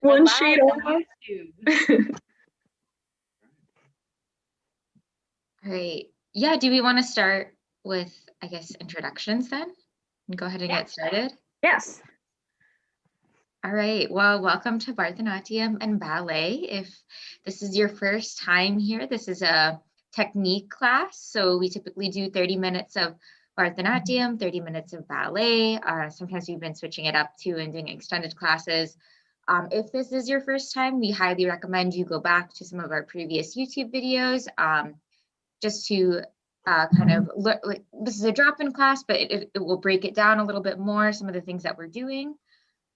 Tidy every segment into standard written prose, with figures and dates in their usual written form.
One sheet on YouTube. All right. Yeah, do we want to start with, I guess, introductions then? And go ahead and get started? Yes. All right. Well, welcome to Bharatanatyam and Ballet. If this is your first time here, this is a technique class. So we typically do 30 minutes of Bharatanatyam, 30 minutes of ballet. Sometimes we've been switching it up too and doing extended classes. If this is your first time, we highly recommend you go back to some of our previous YouTube videos just to kind of look. Like, this is a drop-in class, but it will break it down a little bit more, some of the things that we're doing.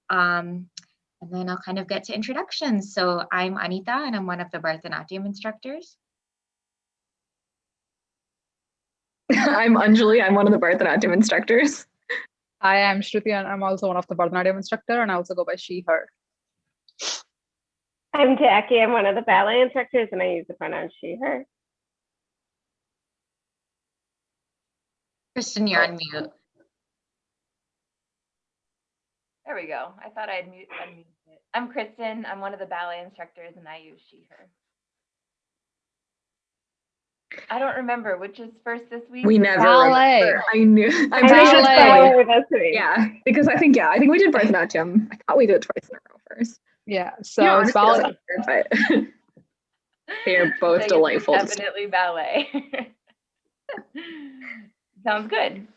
And then I'll kind of get to introductions. So I'm Anita, and I'm one of the Bharatanatyam instructors. I'm Anjali. I'm one of the Bharatanatyam instructors. Hi, I'm Shruti, and I'm also one of the Bharatanatyam instructor, and I also go by she, her. I'm Jackie. I'm one of the ballet instructors, and I use the pronoun she, her. Kristen, you're on mute. There we go. I thought I'd unmute it. I'm Kristen. I'm one of the ballet instructors, and I use she, her. I don't remember which is first this week. We never Ballet. remember. I knew. I'm Ballet. pretty sure it's Ballet. Yeah, because I think we did Bharatanatyam. I thought we did it twice in a row first. Yeah, so it's ballet. But they're both So delightful. Definitely ballet. Sounds good.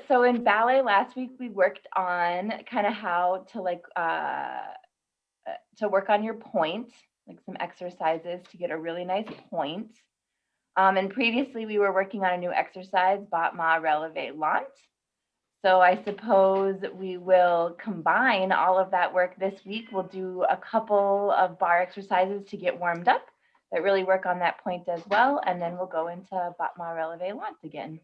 So in ballet last week, we worked on kind of how to work on your point, like some exercises to get a really nice point. And previously we were working on a new exercise, Battement Releve Lant. So I suppose we will combine all of that work this week. We'll do a couple of bar exercises to get warmed up that really work on that point as well. And then we'll go into Battement Releve Lant again.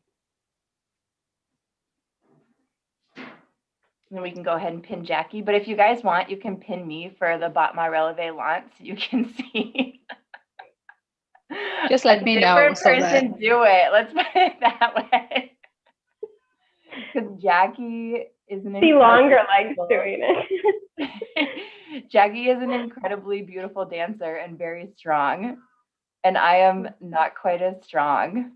And we can go ahead and pin Jackie. But if you guys want, you can pin me for the Battement Releve Lant so you can see. Just let me know. Different person do it. Let's put it that way. Because Jackie is an longer legs doing it. Jackie is an incredibly beautiful dancer and very strong. And I am not quite as strong.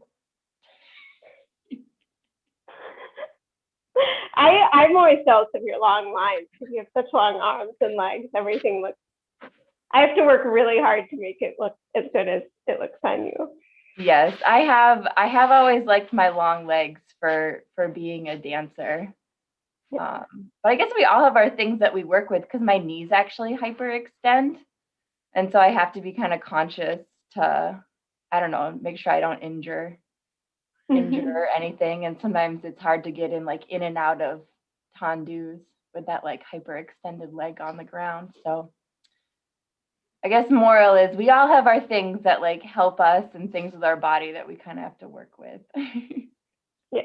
I'm always jealous of your long lines because you have such long arms and legs. Everything looks. I have to work really hard to make it look as good as it looks on you. Yes, I have always liked my long legs for being a dancer. But I guess we all have our things that we work with because my knees actually hyperextend. And so I have to be kind of conscious to, I don't know, make sure I don't injure anything. And sometimes it's hard to get in and out of tendus with that like hyperextended leg on the ground. So I guess moral is we all have our things that like help us and things with our body that we kind of have to work with. Yeah.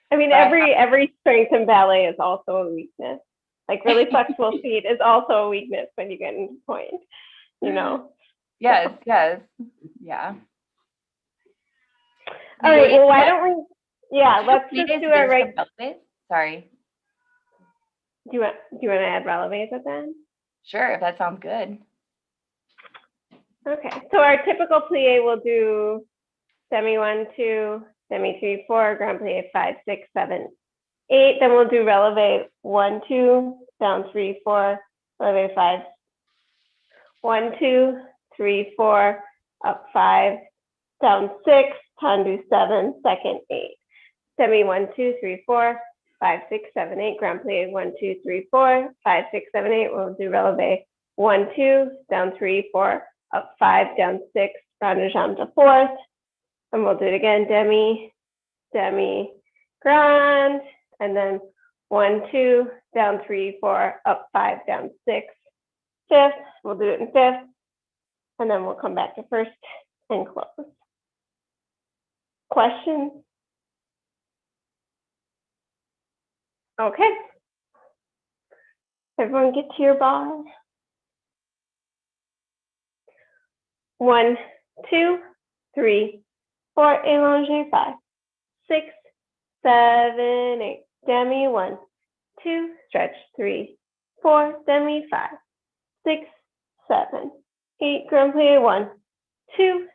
I mean, every strength in ballet is also a weakness. Like really flexible feet is also a weakness when you get into point, you know? Yes. Yeah. All right, well, why don't we, let's just do our right. Sorry. Do you want to add releves at then? Sure, if that sounds good. Okay, so our typical plie will do demi 1, 2, demi 3, 4, grand plie 5, 6, 7, 8. Then we'll do releve 1, 2, down 3, 4, releve 5, 1, 2, 3, 4, up 5, down 6, tendu 7, second 8. Demi 1, 2, 3, 4, 5, 6, 7, 8. Grand plie 1, 2, 3, 4, 5, 6, 7, 8. We'll do releve 1, 2, down 3, 4, up 5, down 6, round de jambe to fourth. And we'll do it again, demi, demi, grand. And then 1, 2, down 3, 4, up 5, down 6, fifth. We'll do it in fifth. And then we'll come back to first and close. Questions? Okay. Everyone get to your bar. 1, 2, 3, 4, allongé 5, 6, 7, 8, demi 1, 2, stretch 3, 4, demi 5, 6, 7, 8, grand plie 1, 2,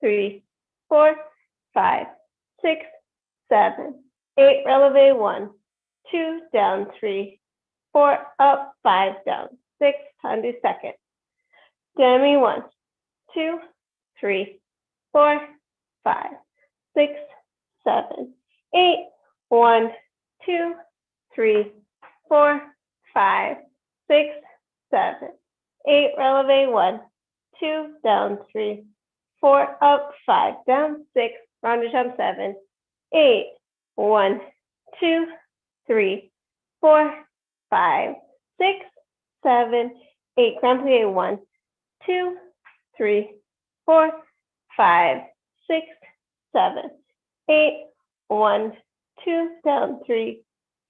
3, 4, 5, 6, 7, 8, releve 1, 2, down 3, 4, up 5, down 6, tendu second, demi 1, 2, 3, 4, 5, 6, 7, 8, 1, 2, 3, 4, 5, 6, 7, 8, releve 1, 2, down 3, 4, up 5, down 6, round to jump 7, 8, 1, 2, 3, 4, 5, 6, 7, 8, grand plie 1, 2, 3, 4, 5, 6, 7, 8, 1, 2, down 3,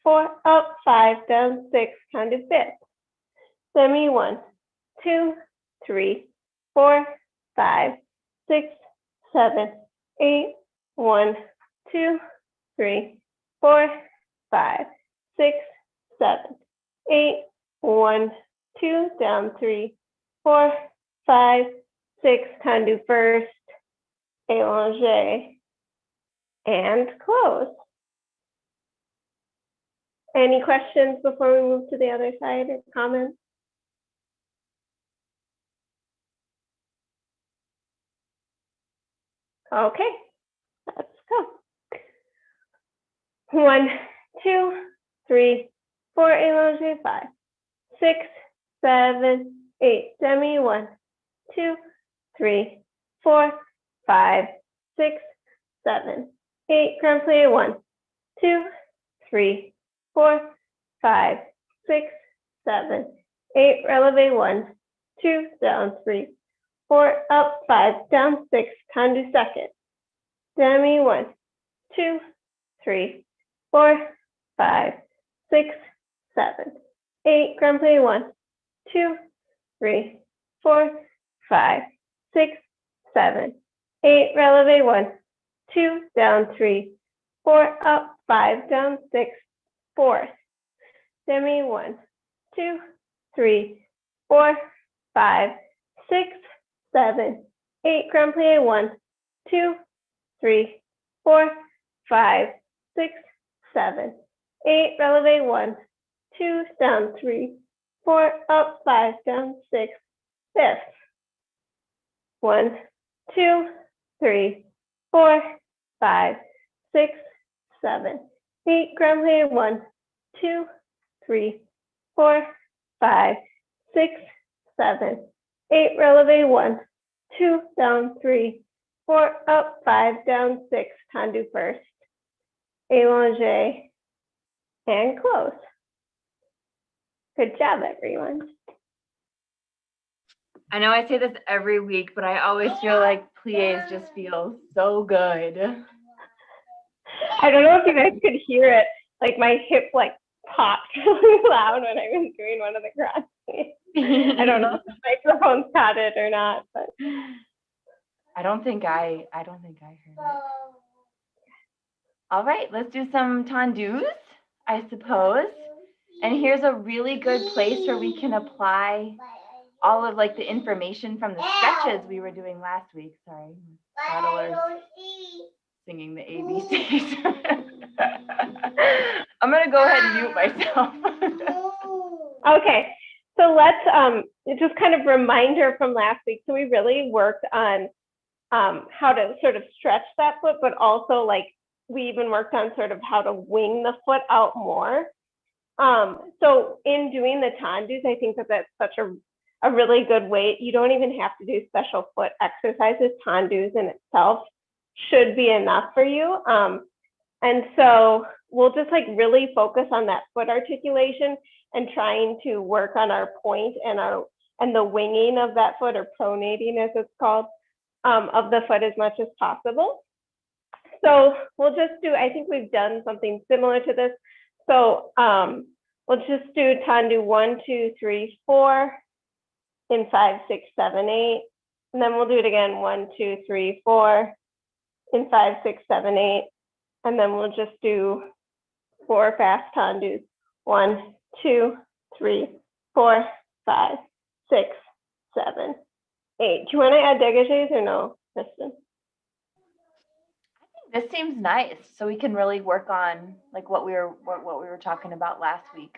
4, up 5, down 6, kind of fifth. Demi 1, 2, 3, 4, 5, 6, 7, 8, 1, 2, 3, 4, 5, 6, 7, 8, 1, 2, down 3, 4, 5, 6, can do first, allongé, and close. Any questions before we move to the other side or comments? Okay, let's go. 1, 2, 3, 4, allongé 5, 6, 7, 8, demi 1, 2, 3, 4, 5, 6, 7, 8, grand plie 1, 2, 3, 4, 5, 6, 7, 8, releve 1, 2, down 3, 4, up 5, down 6, tendu second, demi 1, 2, 3, 4, 5, 6, 7, 8, grand plie 1, 2, 3, 4, 5, 6, 7, 8, releve 1, 2, down 3, 4, up 5, down 6, fourth, demi 1, 2, 3, 4, 5, 6, 7, 8, grand plie 1, 2, 3, 4, 5, 6, 7, 8, releve 1, 2, down 3, 4, up 5, down 6, fifth. 1, 2, 3, 4, 5, 6, 7, 8, grand plie 1, 2, 3, 4, 5, 6, 7, 8, releve 1, 2, down 3, 4, up 5, down 6, tendu first, allongé, and close. Good job, everyone. I know I say this every week, but I always feel like pliés just feel so good. I don't know if you guys could hear it, like my hip like popped really loud when I was doing one of the cross. I don't know if the microphones caught it or not, but I don't think I heard it. All right, let's do some tendus, I suppose. And here's a really good place where we can apply all of like the information from the stretches we were doing last week. Sorry, toddlers singing the ABCs. I'm gonna go ahead and mute myself. okay. So let's just kind of reminder from last week. So we really worked on how to sort of stretch that foot, but also like we even worked on sort of how to wing the foot out more. So in doing the tendus, I think that that's such a really good way. You don't even have to do special foot exercises. Tendus in itself should be enough for you. And so we'll just like really focus on that foot articulation and trying to work on our point and the winging of that foot, or pronating as it's called, of the foot as much as possible. So we'll just do, I think we've done something similar to this. So we'll just do tendu 1, 2, 3, 4 in 5, 6, 7, 8. And then we'll do it again, 1, 2, 3, 4 in 5, 6, 7, 8. And then we'll just do 4 fast tendus, 1, 2, 3, 4, 5, 6, 7, 8. Do you want to add dégagés or no, Kristen? This seems nice. So we can really work on like what we were talking about last week.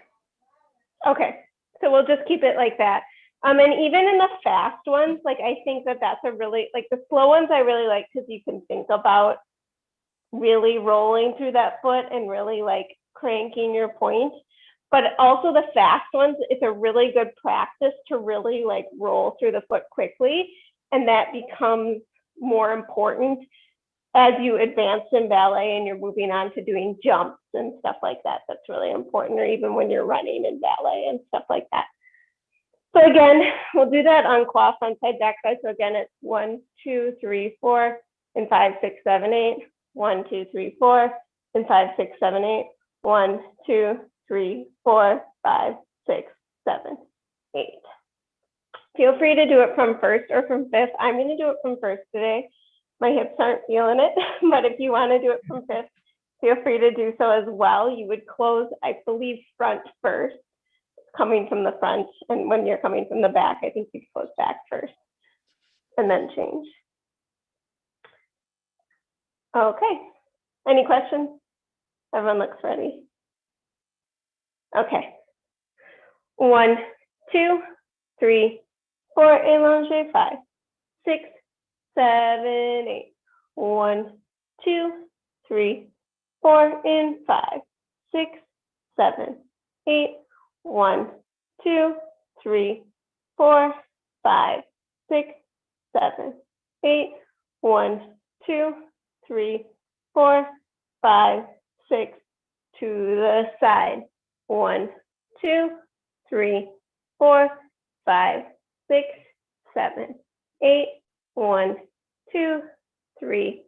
Okay, so we'll just keep it like that. And even in the fast ones, like I think that that's a really, like the slow ones I really like because you can think about really rolling through that foot and really like cranking your point. But also the fast ones, it's a really good practice to really like roll through the foot quickly. And that becomes more important as you advance in ballet and you're moving on to doing jumps and stuff like that. That's really important, or even when you're running in ballet and stuff like that. So again, we'll do that on qua frontside backside. So again, it's 1, 2, 3, 4, and 5, 6, 7, 8. 1, 2, 3, 4, and 5, 6, 7, 8. 1, 2, 3, 4, 5, 6, 7, 8. Feel free to do it from first or from fifth. I'm going to do it from first today. My hips aren't feeling it, but if you want to do it from fifth, feel free to do so as well. You would close, I believe, front first, coming from the front, and when you're coming from the back, I think you close back first and then change. Okay, any questions? Everyone looks ready. Okay, 1, 2, 3, 4, allongé, 5, 6, 7, 8. 1, 2, 3, 4, and 5, 6, 7, 8. 1, 2, 3, 4, 5, 6, 7, 8. 1, 2, 3, 4, 5, 6. To the side. 1, 2, 3, 4, 5, 6, 7, 8. 1, 2, 3,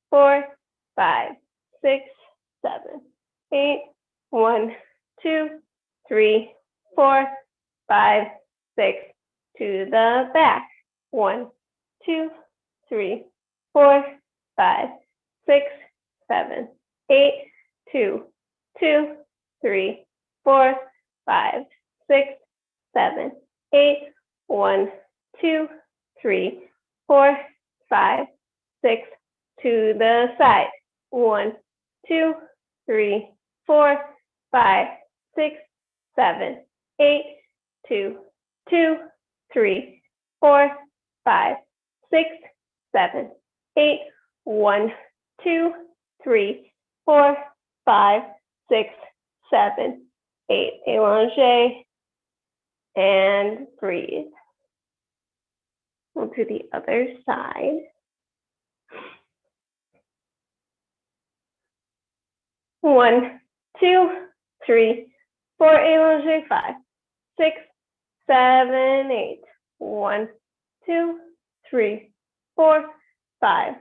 4, 5, 6, 7, 8. 1, 2, 3, 4, 5, 6. To the back. 1, 2, 3, 4, 5, 6, 7, 8. 2, 2, 3, 4, 5, 6, 7, 8. 1, 2, 3, 4, 5, 6. To the side. 1, 2, 3, 4, 5, 6, 7, 8. 2, 2, 3, 4, 5, 6, 7, 8. 1, 2, 3, 4, 5, 6, 7, 8. Allongé and breathe. We'll do the other side. One, 2, 3, 4, allongé, 5, 6, 7, 8. 1, 2, 3, 4, 5,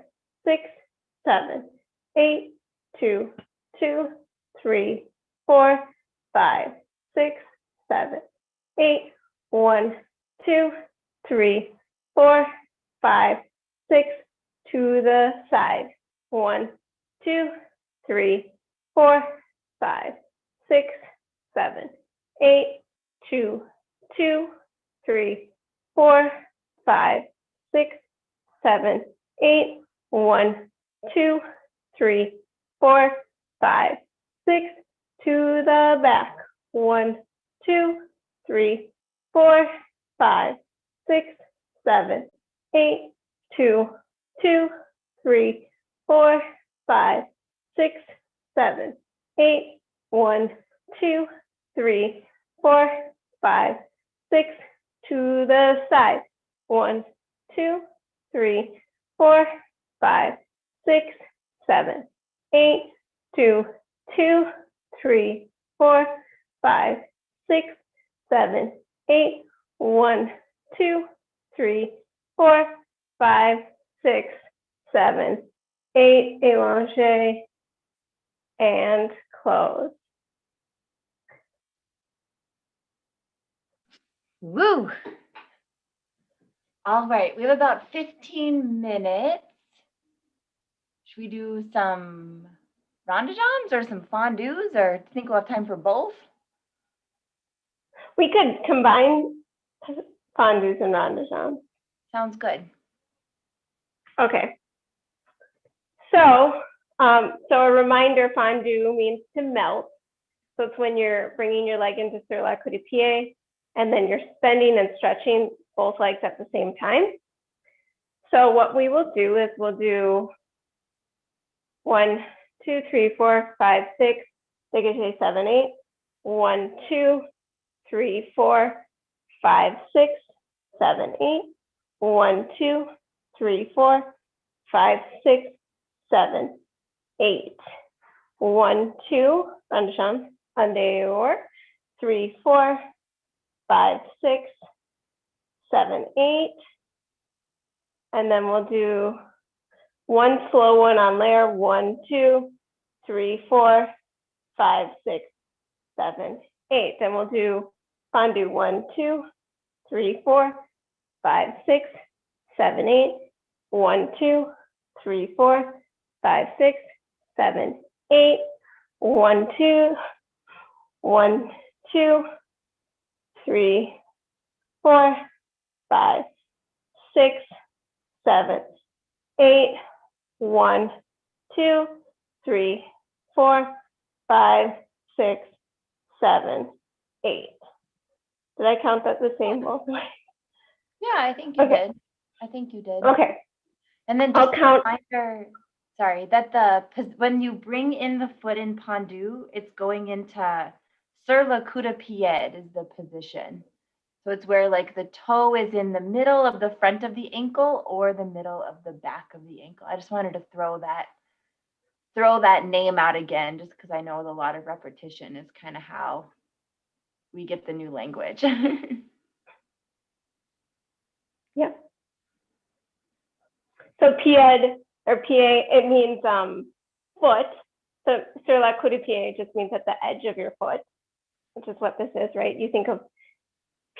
6, 7, 8. 2, 2, 3, 4, 5, 6, 7, 8. 1, 2, 3, 4, 5, 6. To the side. 1, 2, 3, 4, 5, 6, 7, 8. 2, 2, 3, 4, 5, 6, 7, 8. 1, 2, 3, 4, 5, 6. To the back. 1, 2, 3, 4, 5, 6, 7, 8. 2, 2, 3, 4, 5, 6, 7, 8. 1, 2, 3, 4, 5, 6. To the side. 1, 2, 3, 4, 5, 6, 7, 8. 2, 2, 3, 4, 5, 6, 7, 8. 1, 2, 3, 4, 5, 6, 7, 8. Allongé and close. Woo! All right, we have about 15 minutes. Should we do some rondejons or some fondues, or do you think we'll have time for both? We could combine fondus and rondejons. Sounds good. Okay. So, so a reminder, fondue means to melt. So it's when you're bringing your leg into sur la coup de pied, and then you're bending and stretching both legs at the same time. So what we will do is we'll do 1, 2, 3, 4, 5, 6, dégagé 7, 8. 1, 2, 3, 4, 5, 6, 7, 8. 1, 2, 3, 4, 5, 6, 7, 8. 1, 2, rondejons, un dehors, 3, 4, 5, 6, 7, 8. And then we'll do one slow one on there. 1, 2, 3, 4, 5, 6, 7, 8. Then we'll do fondue 1, 2, 3, 4, 5, 6, 7, 8. 1, 2, 3, 4, 5, 6, 7, 8. 1, 2, 1, 2, 3, 4, 5, 6, 7, 8. 1, 2, 3, 4, 5, 6, 7, 8. Did I count that the same both ways? Yeah, I think you Okay. did. I think you did. Okay. And then I'll just a count. reminder, sorry, that when you bring in the foot in pendu, it's going into sur le coup de pied is the position. So it's where like the toe is in the middle of the front of the ankle or the middle of the back of the ankle. I just wanted to throw that name out again, just because I know a lot of repetition is kind of how we get the new language. Yeah. So pied or pied, it means foot. So sur la coup de pied just means at the edge of your foot, which is what this is, right? You think of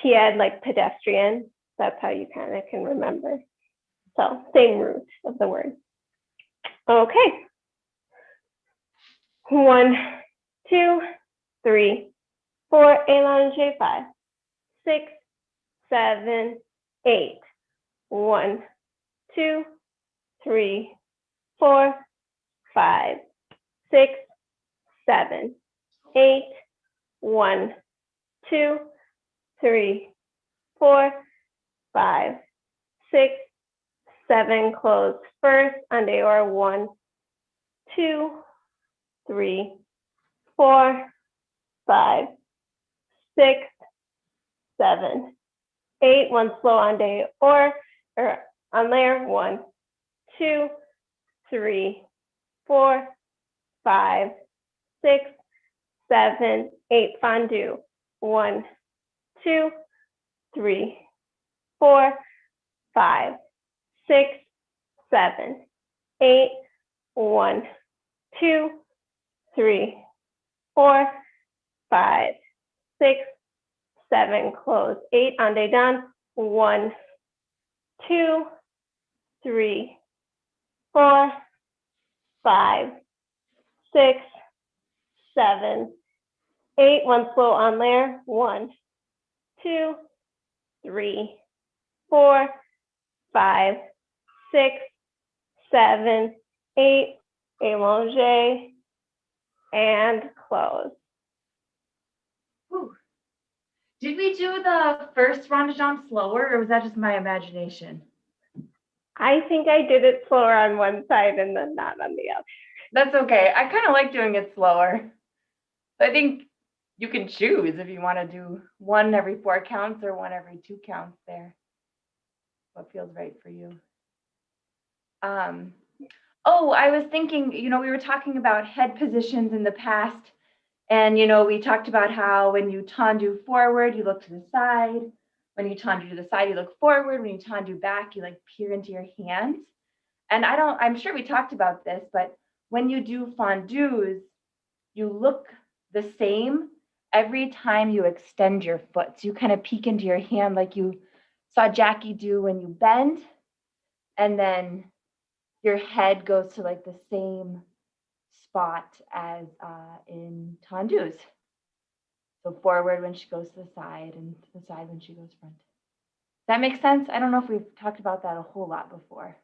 pied like pedestrian. That's how you kind of can remember. So same root of the word. Okay. 1, 2, 3, 4, allongé 5, 6, 7, 8. 1, 2, 3, 4, 5, 6, 7, 8. 1, 2, 3, 4, 5, 6, 7. Close first. En dehors. 1, 2, 3, 4, 5, 6, 7, 8. One slow en dehors or en l'air. 1, 2, 3, 4, 5, 6, 7, 8. Fondue. 1, 2, 3, 4, 5, 6, 7, 8. 1, 2, 3, 4, 5, 6, 7. Close. 8. En dedans. 1, 2, 3, 4, 5, 6, 7, 8. One slow on there. 1, 2, 3, 4, 5, 6, 7, 8. Allongé and close. Whew. Did we do the first rondejean slower, or was that just my imagination? I think I did it slower on one side and then not on the other. That's okay. I kind of like doing it slower. So I think you can choose if you want to do 1 every 4 counts or 1 every 2 counts there. What feels right for you? Oh, I was thinking, we were talking about head positions in the past. And, we talked about how when you tendu forward, you look to the side. When you tendu to the side, you look forward. When you tendu back, you like peer into your hands. And I'm sure we talked about this, but when you do fondus, you look the same every time you extend your foot. So you kind of peek into your hand like you saw Jackie do when you bend. And then your head goes to like the same spot as in tendus. So forward when she goes to the side and to the side when she goes front. Does that make sense? I don't know if we've talked about that a whole lot before.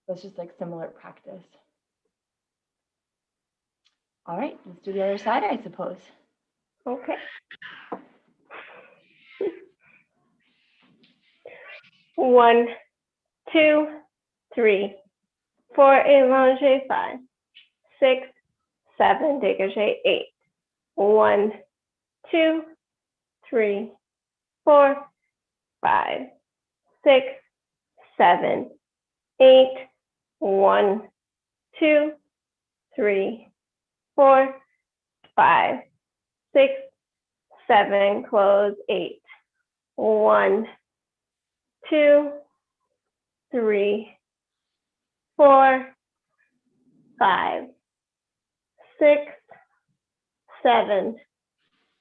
It's just like similar practice. All right, let's do the other side, I suppose. Okay. 1, 2, 3, 4, allongé, 5, 6, 7, dégagé, 8. 1, 2, 3, 4, 5, 6, 7, 8. 1, 2, 3, 4, 5, 6, 7, close, 8. 1, 2, 3, 4, 5, 6, 7,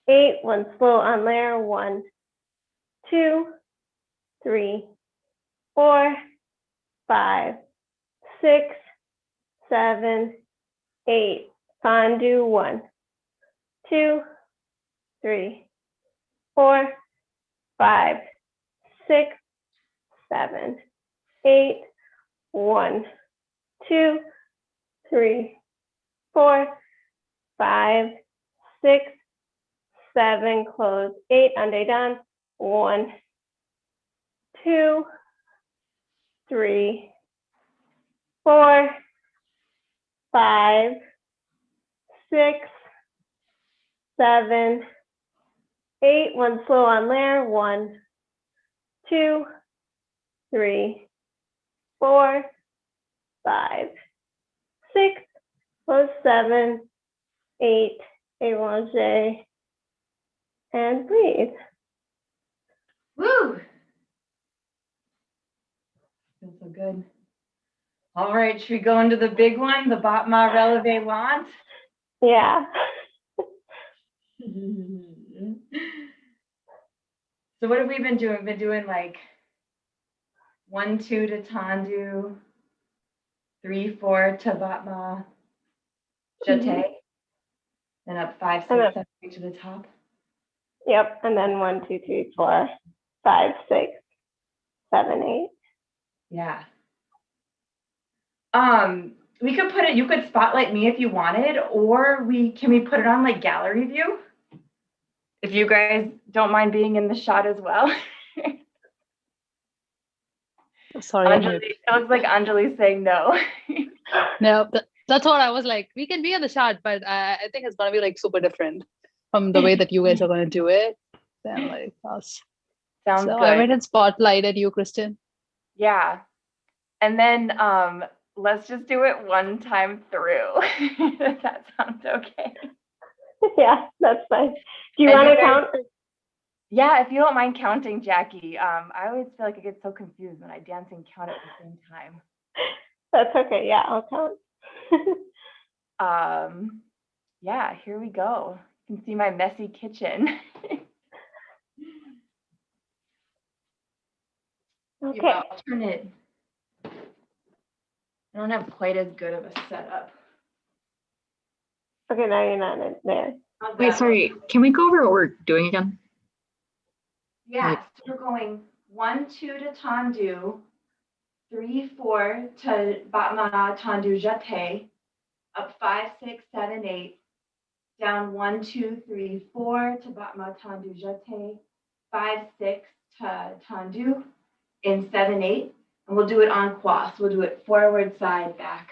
8. One slow on there. 1, 2, 3, 4, 5, 6, 7, 8. Fondue. 1, 2, 3, 4, 5, 6, 7, 8. 1, 2, 3, 4, 5, 6, 7. Close. 8. Ande down. 1, 2, 3, 4, 5, 6, 7, 8. One slow on there. 1, 2, 3, 4, 5, 6, close, 7, 8, allongé, and breathe. Woo! Feels so good. All right, should we go into the big one, the battement relevé lant? Yeah. So what have we been doing? We've been doing like 1, 2 to tendu, 3, 4 to battement jeté, then up 5, 6, And then- 7, 8 to the top. Yep. And then 1, 2, 3, 4, 5, 6, 7, 8. Yeah. We could put it, you could spotlight me if you wanted, or can we put it on like gallery view? If you guys don't mind being in the shot as well. Sorry, I'm Anjali, mute. it looks like Anjali's saying no. No, that's what I was like. We can be in the shot, but I think it's gonna be like super different from the way that you guys are gonna do it than like us. Sounds So good. I went and spotlighted you, Kristen. Yeah. And then let's just do it one time through. If that sounds okay. Yeah, that's fine. Do you And want you to guys- count? Yeah, if you don't mind counting, Jackie. I always feel like I get so confused when I dance and count at the same time. That's okay. Yeah, I'll count. Yeah, here we go. You can see my messy kitchen. Okay. Yeah, I'll turn it. I don't have quite as good of a setup. Okay, now you're not in there. How's Wait, that? sorry. Can we go over what we're doing again? Yeah, so we're going 1, 2 to tendu, 3, 4 to battement tendu jeté, up 5, 6, 7, 8, down 1, 2, 3, 4 to battement tendu jeté, 5, 6 to tendu, in 7, 8, and we'll do it en croix. So we'll do it forward, side, back,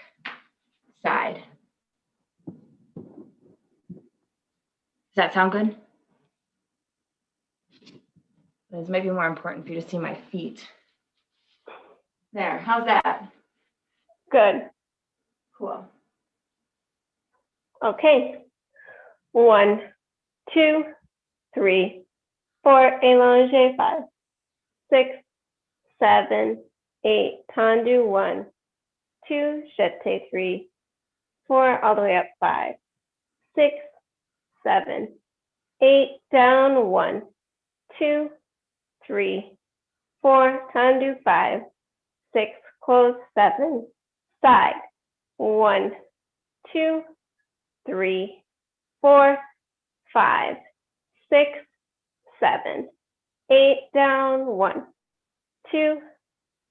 side. Does that sound good? It's maybe more important for you to see my feet. There, how's that? Good. Cool. Okay. 1, 2, 3, 4, allongé, 5, 6, 7, 8, tendu, 1, 2, jeté, 3, 4, all the way up, 5, 6, 7, 8, down, 1, 2, 3, 4, tendu, 5, 6, close, 7, side, 1, 2, 3, 4, 5, 6, 7, 8, down, 1, 2,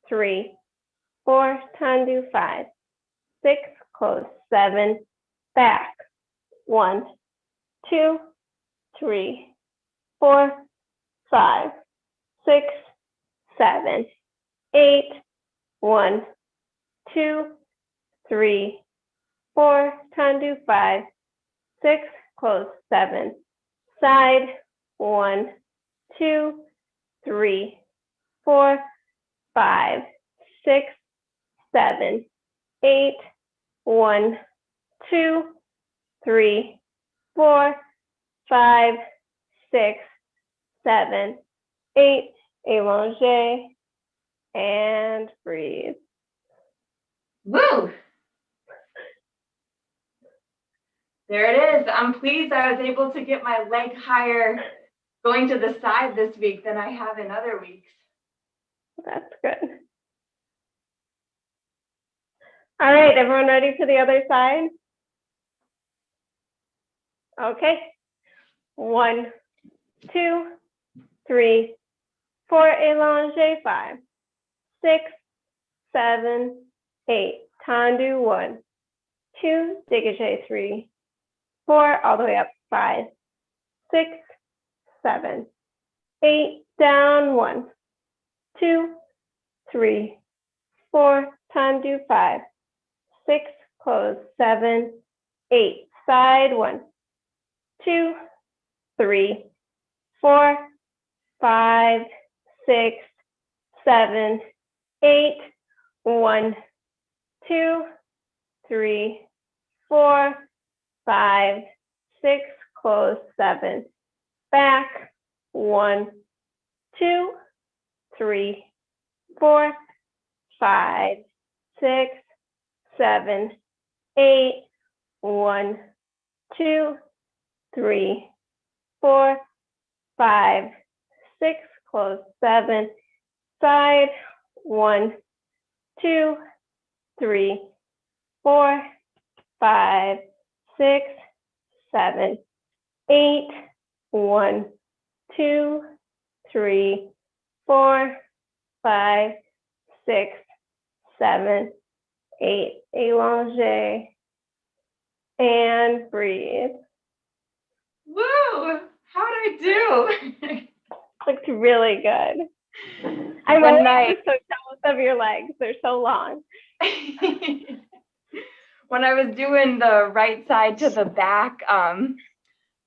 3, 4, tendu 5, 6, close, 7, back, 1, 2, 3, 4, 5, 6, 7, 8, 1, 2, 3, 4, tendu 5, 6, close, 7, side, 1, 2, 3, 4, 5, 6, 7, 8, 1, 2, 3, 4, 5, 6, 7, 8, allongé, and breathe. Woo! There it is. I'm pleased I was able to get my leg higher going to the side this week than I have in other weeks. That's good. All right, everyone ready for the other side? Okay. 1, 2, 3, 4, allongé, 5, 6, 7, 8, tendu, 1, 2, dégagé, 3, 4, all the way up, 5, 6, 7, 8, down, 1, 2, 3, 4, tendu, 5, 6, close, 7, 8, side, 1, 2, 3, 4, 5, 6, 7, 8, 1, 2, 3, 4, 5, 6, close, 7, back, 1, 2, 3, 4, 5, 6, 7, 8, 1, 2, 3, 4, 5, 6, close, 7, side, 1, 2, 3, 4, 5, 6, 7, 8, 1, 2, 3, 4, 5, 6, 7, 8, allongé, and breathe. Woo! How'd I do? Looks really good. I'm always so jealous of your legs. They're so long. When I was doing the right side to the back, I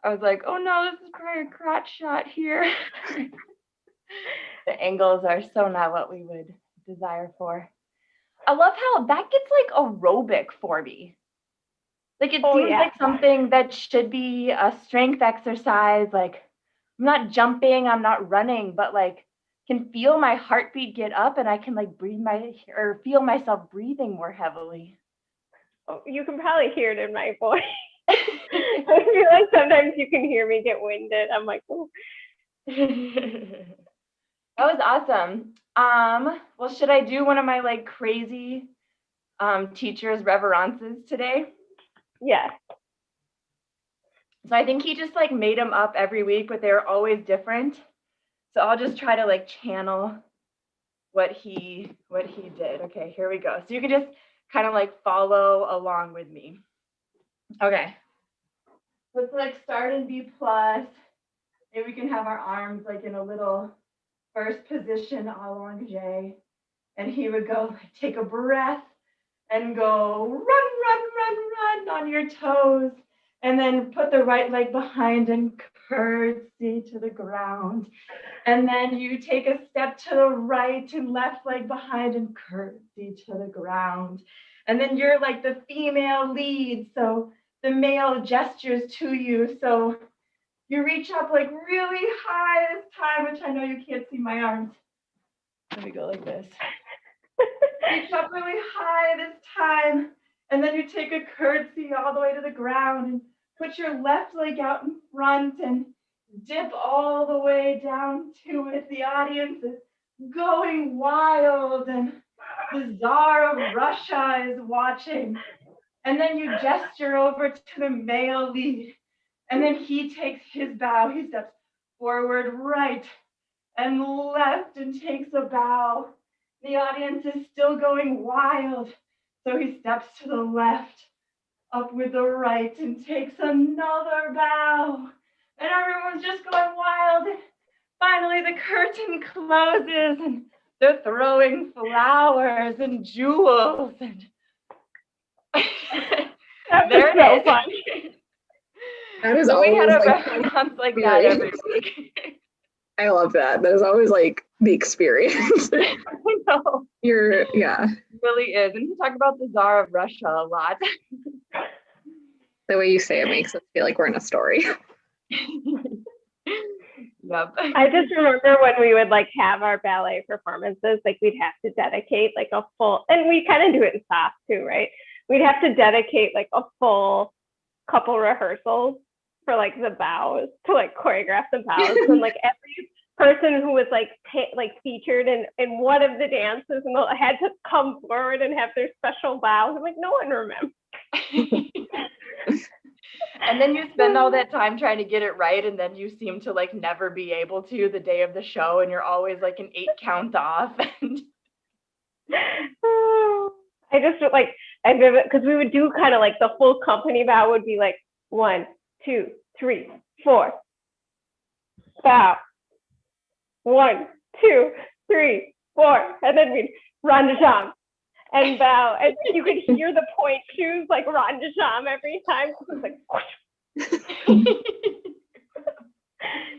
was like, oh no, this is probably a crotch shot here. The angles are so not what we would desire for. I love how that gets like aerobic for me. Like it seems like something that should be a strength exercise. Like I'm not jumping, I'm not running, but like can feel my heartbeat get up and I can like feel myself breathing more heavily. Oh, you can probably hear it in my voice. I feel like sometimes you can hear me get winded. I'm like, oh. That was awesome. Well, should I do one of my like crazy teachers' reverences today? Yeah. So I think he just like made them up every week, but they're always different. So I'll just try to like channel what he did. Okay, here we go. So you can just kind of like follow along with me. Okay. Let's like start in B plus. Maybe we can have our arms like in a little first position allongé. And he would go take a breath and go run on your toes. And then put the right leg behind and curtsy to the ground. And then you take a step to the right and left leg behind and curtsy to the ground. And then you're like the female lead. So the male gestures to you. So you reach up like really high this time, which I know you can't see my arms. Let me go like this. Reach up really high this time. And then you take a curtsy all the way to the ground and put your left leg out in front and dip all the way down to it. The audience is going wild and the Tsar of Russia is watching. And then you gesture over to the male lead And then he takes his bow. He steps forward, right, and left, and takes a bow. The audience is still going wild. So he steps to the left, up with the right, and takes another bow. And everyone's just going wild. And finally, the curtain closes, and they're throwing flowers and jewels. And That there was so it is. fun. That is So we had always a like reference like that every week. I love that. That is always like the experience. I know. Yeah. It really is. And we talk about the Tsar of Russia a lot. The way you say it makes us feel like we're in a story. Yep. I just remember when we would like have our ballet performances, like we'd have to dedicate like a full, and we kind of do it in SAATH too, right? We'd have to dedicate like a full couple rehearsals for like the bows, to like choreograph the bows, and like every person who was like featured in one of the dances and had to come forward and have their special bows. I'm like, no one remembers. And then you spend all that time trying to get it right, and then you seem to like never be able to the day of the show, and you're always like an 8 count off. And I just like, because we would do kind of like the full company bow would be like 1, 2, 3, 4, bow, 1, 2, 3, 4, and then we'd run to jump and bow, and you could hear the point shoes like run to jump every time. It was like,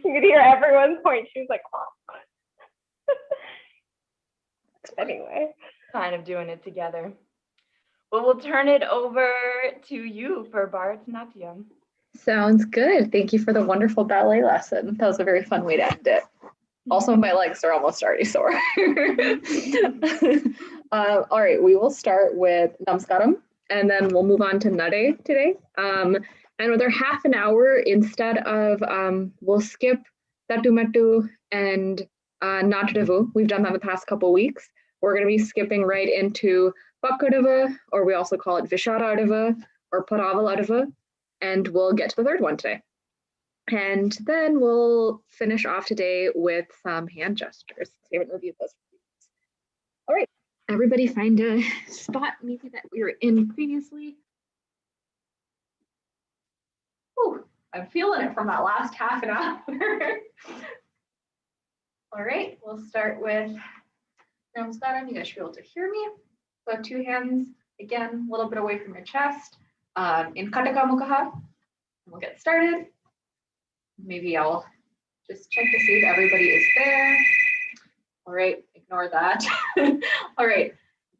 you could hear everyone's point shoes like. Anyway, kind of doing it together. Well, we'll turn it over to you for Bharatanatyam. Sounds good. Thank you for the wonderful ballet lesson. That was a very fun way to end it. Also, my legs are almost already sore. All right, we will start with Namaskaram, and then we'll move on to Nade today. And with our half an hour, instead of, we'll skip Tatu Matu and Natadavu. We've done that the past couple weeks. We're going to be skipping right into Pakkadava, or we also call it Visharadava or Paravaladava, and we'll get to the third one today. And then we'll finish off today with some hand gestures. We haven't reviewed those. All right, everybody find a spot maybe that we were in previously. Ooh, I'm feeling it from that last half an hour. All right, we'll start with Namaskaram. You guys should be able to hear me. So 2 hands, again, a little bit away from your chest, in Kataka Mukha. We'll get started. Maybe I'll just check to see if everybody is there. All right, ignore that. All right.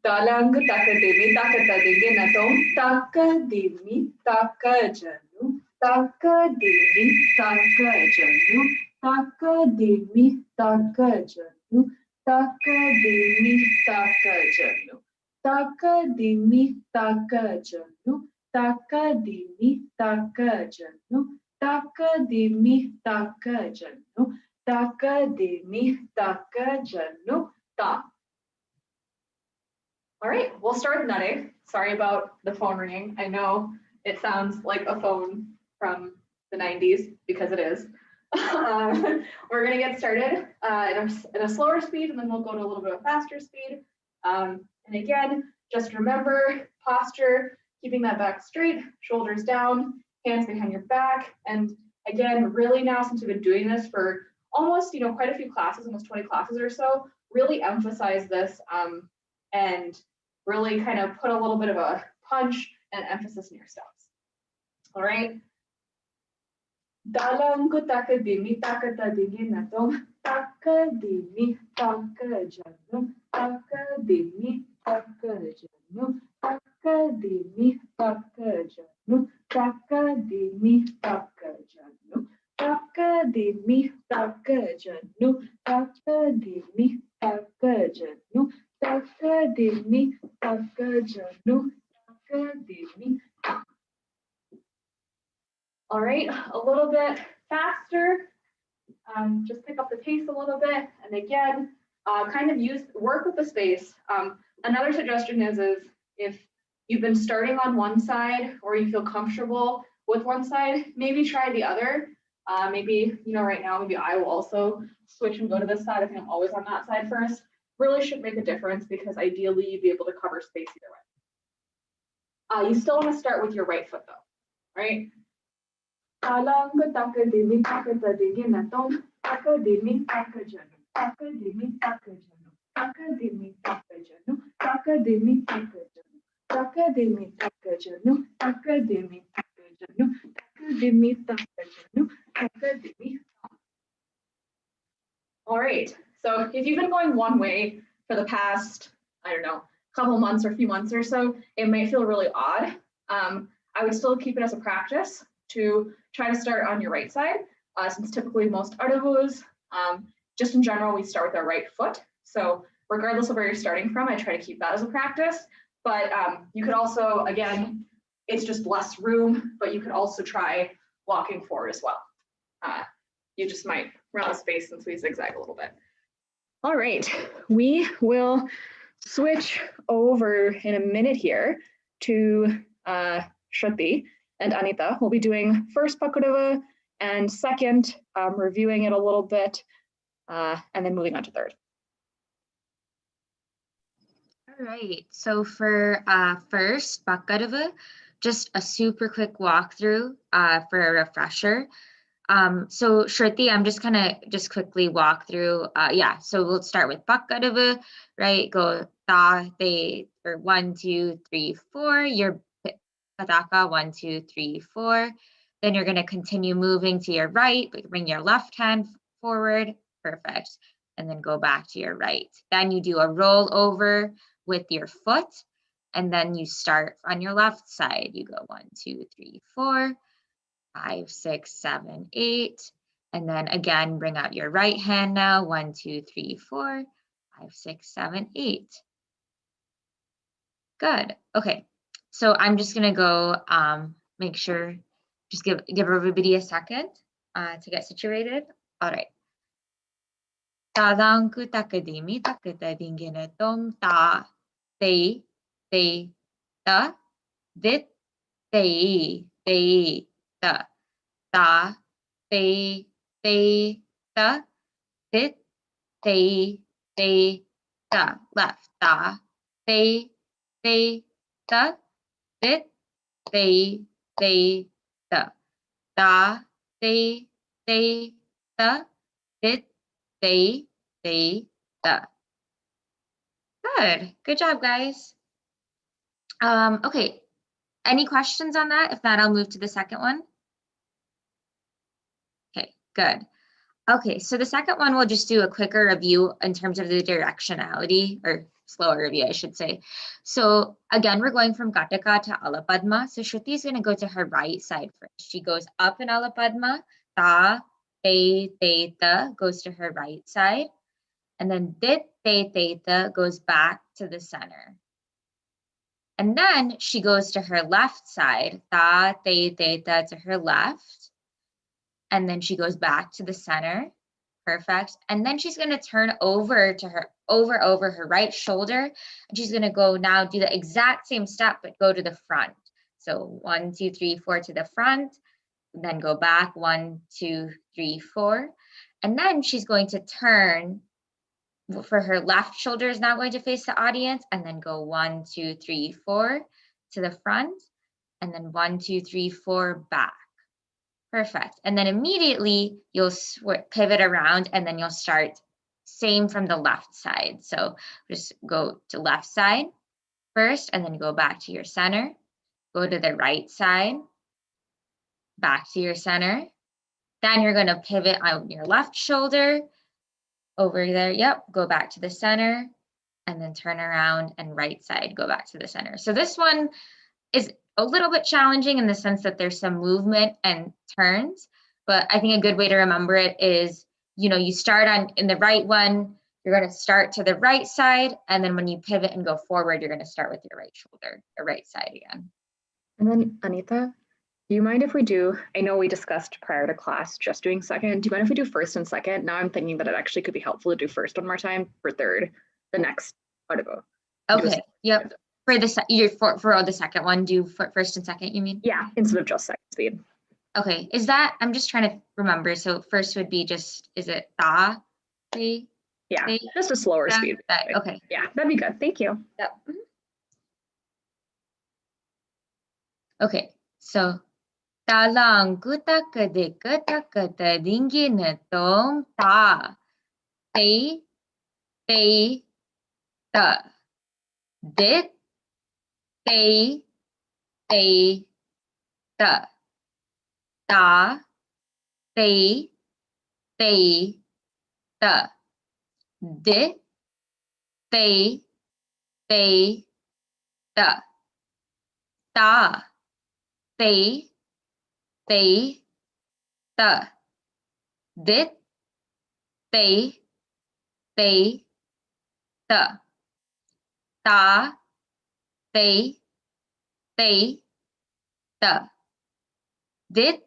Dalang takadimi takatadinge natom takadimi takajanu takadimi takajanu takadimi takajanu takadimi takajanu takadimi takajanu takadimi takajanu takadimi takajanu takadimi takajanu ta. All right, we'll start with Nade. Sorry about the phone ringing. I know it sounds like a phone from the 90s because it is. We're going to get started at a slower speed, and then we'll go to a little bit of a faster speed. And again, just remember posture, keeping that back straight, shoulders down, hands behind your back. And again, really now, since we've been doing this for almost, quite a few classes, almost 20 classes or so, really emphasize this and really kind of put a little bit of a punch and emphasis in your steps. All right. Dalangu takadimi takatadingi natom takadimi takajanu takadimi takajanu takadimi takajanu takadimi takajanu takadimi takajanu takadimi takajanu takadimi takajanu takadimi. All right, a little bit faster. Just pick up the pace a little bit, and again, kind of work with the space. Another suggestion is if you've been starting on one side or you feel comfortable with one side, maybe try the other. Maybe, right now, maybe I will also switch and go to this side. I think I'm always on that side first. Really should make a difference because ideally you'd be able to cover space either way. You still want to start with your right foot though, right? All right, so if you've been going one way for the past, I don't know, couple months or few months or so, it may feel really odd. I would still keep it as a practice to try to start on your right side, since typically most artivos, just in general, we start with our right foot. So regardless of where you're starting from, I try to keep that as a practice. But you could also, again, it's just less room, but you could also try walking forward as well. You just might run out of space since we zigzag a little bit. All right, we will switch over in a minute here to Shruti and Anita. We'll be doing first Pakurava and second, reviewing it a little bit, and then moving on to third. All right, so for first Pakurava, just a super quick walkthrough for a refresher. So Shruti, I'm just gonna quickly walk through. Yeah, so we'll start with Pakurava, right? Go ta, te, or 1, 2, 3, 4. Your pataka 1, 2, 3, 4. Then you're gonna continue moving to your right, but bring your left hand forward. Perfect. And then go back to your right. Then you do a roll over with your foot, and then you start on your left side. You go 1, 2, 3, 4. 5, 6, 7, 8. And then again, bring out your right hand now. 1, 2, 3, 4, 5, 6, 7, 8. Good. Okay. So I'm just gonna go make sure, just give everybody a second to get situated. All right. Tadanku takadimi takata dingina tom ta te ta dit te ta ta te ta dit te ta left ta te ta dit te ta ta te ta dit te ta. Good job, guys. Okay, any questions on that? If not, I'll move to the second one. Okay, good. Okay, so the second one, we'll just do a quicker review in terms of the directionality, or slower review, I should say. So again, we're going from Gataka to Alapadma. So Shruti is going to go to her right side first. She goes up in Alapadma, ta, te, ta, goes to her right side. And then dit, te, ta goes back to the center. And then she goes to her left side, ta, te, ta to her left. And then she goes back to the center. Perfect. And then she's going to turn over to her, over her right shoulder. And she's going to go now do the exact same step, but go to the front. So 1, 2, 3, 4 to the front. Then go back 1, 2, 3, 4. And then she's going to turn for her left shoulder is now going to face the audience, and then go 1, 2, 3, 4 to the front. And then 1, 2, 3, 4 back. Perfect. And then immediately you'll pivot around, and then you'll start same from the left side. So just go to left side first, and then go back to your center. Go to the right side, back to your center. Then you're going to pivot on your left shoulder over there. Yep. Go back to the center, and then turn around, and right side, go back to the center. So this one is a little bit challenging in the sense that there's some movement and turns, but I think a good way to remember it is, you start in the right one, you're going to start to the right side, and then when you pivot and go forward, you're going to start with your right shoulder, the right side again. And then Anita, do you mind if we do, I know we discussed prior to class just doing second, do you mind if we do first and second? Now I'm thinking that it actually could be helpful to do first one more time for third, the next article. Okay, yep. For the for the second one, do first and second, you mean? Yeah, instead of just second speed. Okay, is that, I'm just trying to remember. So first would be just, is it da, they, Yeah, they, just a slower da, speed. that, okay. Yeah, that'd be good. Thank you. Yep. Okay, so talang kutak de kutak de dingin tong ta, they, da, dit, they, da, da, they, da, dit, they, da, da, they, da, dit, they, da, da, they, da, dit,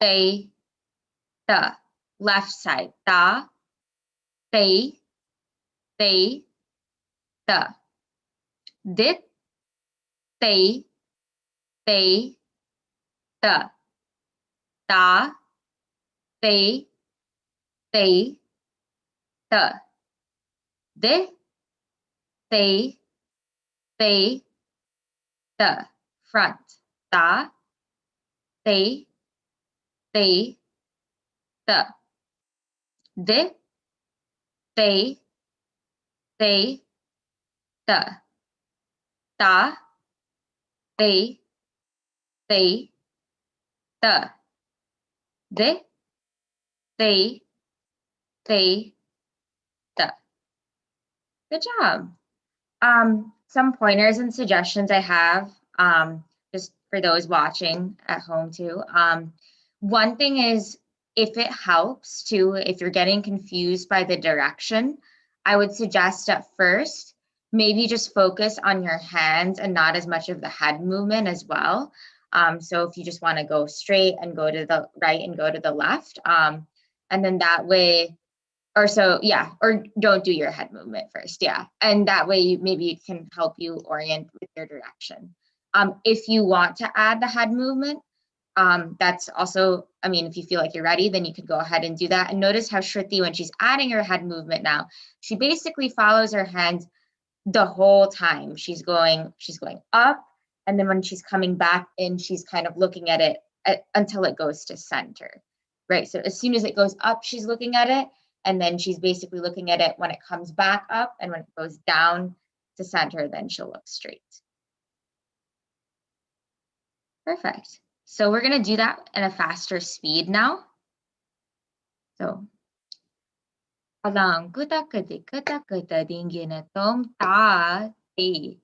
they, da. Left side, da, they, da. Dit, they, da. Da, they, da. Dit, they, da. Front, da, they, da. Dit, they, da. Da, they, da. Dit, they, da. Good job. Some pointers and suggestions I have, just for those watching at home too. One thing is, if it helps too, if you're getting confused by the direction, I would suggest at first, maybe just focus on your hands and not as much of the head movement as well. So if you just want to go straight and go to the right and go to the left, and then that way, or so, yeah, or don't do your head movement first, yeah. And that way, maybe it can help you orient with your direction. If you want to add the head movement, that's also, I mean, if you feel like you're ready, then you could go ahead and do that. And notice how Shruti, when she's adding her head movement now, she basically follows her hands the whole time. She's going up, and then when she's coming back in, she's kind of looking at it until it goes to center, right? So as soon as it goes up, she's looking at it, and then she's basically looking at it when it comes back up, and when it goes down to center, then she'll look straight. Perfect. So we're going to do that in a faster speed now. So along kuta dingin tong ta they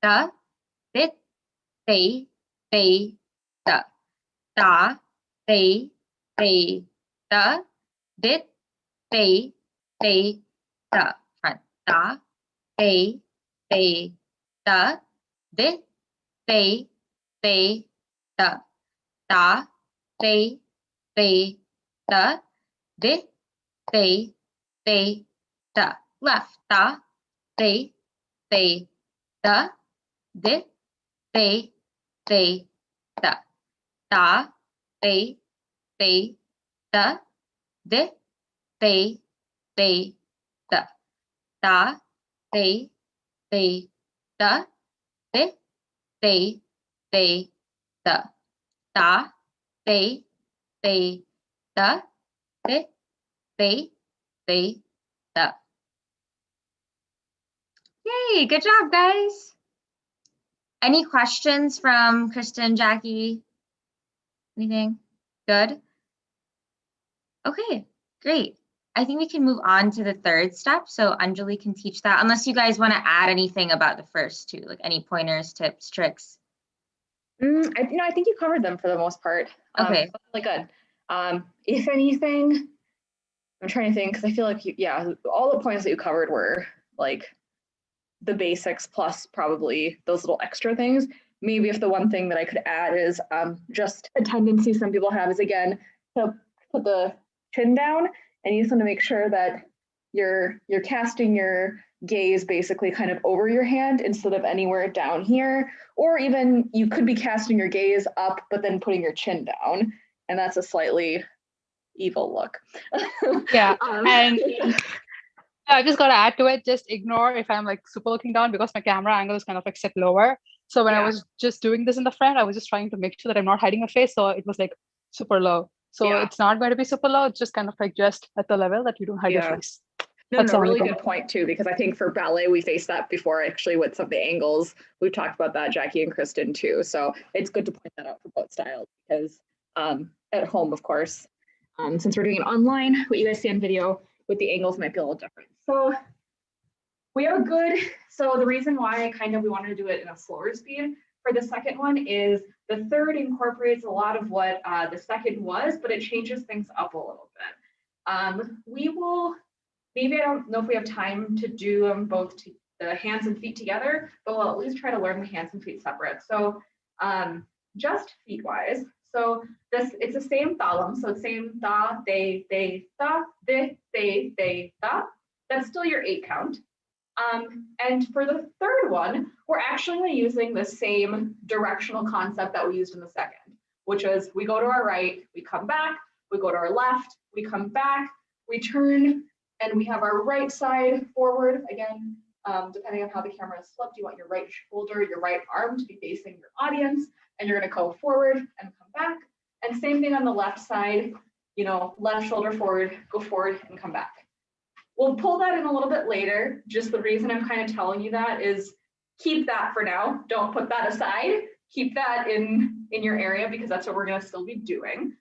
da dit they da da they da dit they da front da they da dit they da da they da dit they da. Left, da they da dit they da. Da they da dit they da. Da they da dit they da. Da they da dit they da. Yay, good job, guys. Any questions from Kristen, Jackie? Anything? Good? Okay, great. I think we can move on to the third step. So Anjali can teach that, unless you guys want to add anything about the first two, like any pointers, tips, tricks. I think you covered them for the most part. Okay. Really good. If anything, I'm trying to think, because I feel like all the points that you covered were like the basics plus probably those little extra things. Maybe if the one thing that I could add is just a tendency some people have is, again, to put the chin down, and you just want to make sure that you're casting your gaze basically kind of over your hand instead of anywhere down here, or even you could be casting your gaze up, but then putting your chin down. And that's a slightly evil look. Yeah, and I just got to add to it, just ignore if I'm like super looking down because my camera angle is kind of like set lower. So when I was just doing this in the front, I was just trying to make sure that I'm not hiding my face. So it was like super low. So it's not going to be super low. It's just kind of like just at the level that you don't hide your face. No, really good point too, because I think for ballet, we faced that before actually with some of the angles. We've talked about that, Jackie and Kristen too. So it's good to point that out for both styles because at home, of course, since we're doing it online, what you guys see on video with the angles might be a little different. So we have a good, so the reason why we wanted to do it in a slower speed for the second one is the third incorporates a lot of what the second was, but it changes things up a little bit. We will, maybe I don't know if we have time to do them both the hands and feet together, but we'll at least try to learn the hands and feet separate. So just feet wise. So it's the same thalam. So it's same da, de, da, de, da. That's still your 8 count. And for the third one, we're actually using the same directional concept that we used in the second, which is we go to our right, we come back, we go to our left, we come back, we turn, and we have our right side forward. Again, depending on how the camera is flipped, you want your right shoulder, your right arm to be facing your audience, and you're going to go forward and come back. And same thing on the left side, left shoulder forward, go forward and come back. We'll pull that in a little bit later. Just the reason I'm kind of telling you that is keep that for now. Don't put that aside. Keep that in your area because that's what we're going to still be doing.